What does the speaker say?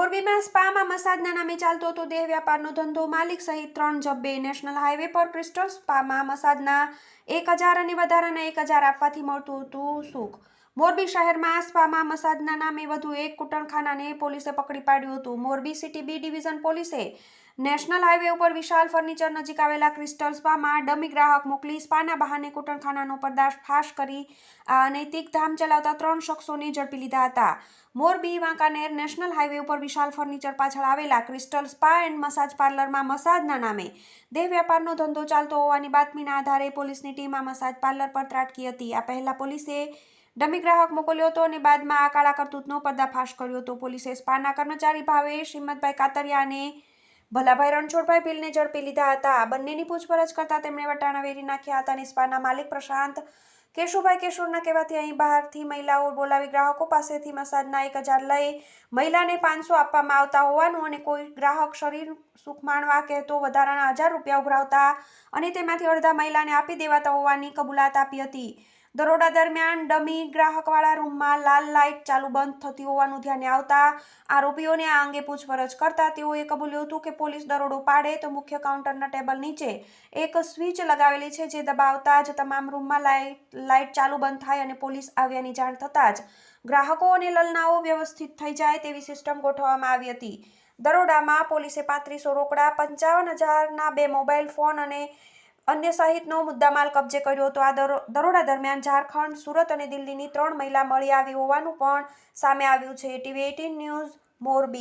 મોરબીમાં સ્પામાં મસાજના નામે ચાલતો હતો દેહ વ્યાપારનો ધંધો. માલિક સહિત 3 જબ્બે. નેશનલ હાઈવે પર ક્રિસ્ટલ સ્પામાં મસાજના 1000 અને વધારાના 1000 આપવાથી મળતું હતું સુખ. મોરબી શહેરમાં સ્પામાં મસાજના નામે વધુ એક કૂટણખાનાને પોલીસે પકડી પાડ્યું હતું. મોરબી સિટી બી ડિવિઝન પોલીસે નેશનલ હાઈવે ઉપર વિશાલ ફર્નિચર નજીક આવેલા ક્રિસ્ટલ સ્પામાં ડમી ગ્રાહક મોકલી સ્પાના બહાને કૂટણખાનાનો પર્દાફાશ કરી આ અનૈતિક ધામ ચલાવતા 3 શખ્સોને ઝડપી લીધા હતા. મોરબી વાંકાનેર નેશનલ હાઈવે ઉપર વિશાલ ફર્નિચર પાછળ આવેલા ક્રિસ્ટલ સ્પા એન્ડ મસાજ પાર્લરમાં મસાજના નામે દેહ વ્યાપારનો ધંધો ચાલતો હોવાની બાતમીના આધારે પોલીસની ટીમ આ મસાજ પાર્લર પર ત્રાટકી હતી. આ પહેલા પોલીસે ડમી ગ્રાહક મોકલ્યો હતો અને બાદમાં આ કાળા કરતૂતનો પર્દાફાશ કર્યો હતો. પોલીસે સ્પાના કર્મચારી ભાવેશ હિંમતભાઈ કાતરિયા અને ભલાભાઈ રણછોડભાઈ ભીલને ઝડપી લીધા હતા. બંનેની પૂછપરછ કરતા તેમણે વટાણા વેરી નાખ્યા હતા અને સ્પાના માલિક પ્રશાંત કેશુભાઈ કેશોરના કહેવાથી અહીં બહારથી મહિલાઓ બોલાવી ગ્રાહકો પાસેથી મસાજના 1000 લઈ મહિલાને 500 આપવામાં આવતા હોવાનું અને કોઈ ગ્રાહક શરીર સુખ માણવા કહેતો વધારાના 1000 રૂપિયા ઉઘરાવતા અને તેમાંથી અડધા મહિલાને આપી દેવાતા હોવાની કબૂલાત આપી હતી. દરોડા દરમિયાન ડમી ગ્રાહકવાળા રૂમમાં લાલ લાઇટ ચાલુ બંધ થતી હોવાનું ધ્યાને આવતા આરોપીઓને આ અંગે પૂછપરછ કરતા તેઓએ કબૂલ્યું હતું કે પોલીસ દરોડો પાડે તો મુખ્ય કાઉન્ટરના ટેબલ નીચે એક સ્વિચ લગાવેલી છે, જે દબાવતા જ તમામ રૂમમાં લાઇટ ચાલુ બંધ થાય અને પોલીસ આવ્યાની જાણ થતાં જ ગ્રાહકો અને લલનાઓ વ્યવસ્થિત થઈ જાય તેવી સિસ્ટમ ગોઠવવામાં આવી હતી. દરોડામાં પોલીસે 3500 રોકડા, 55000ના 2 મોબાઈલ ફોન અને અન્ય સહિતનો મુદ્દામાલ કબજે કર્યો હતો. આ દરોડા દરમિયાન ઝારખંડ, સુરત અને દિલ્હીની 3 મહિલા મળી આવી હોવાનું પણ સામે આવ્યું છે. TV18 news Morbi.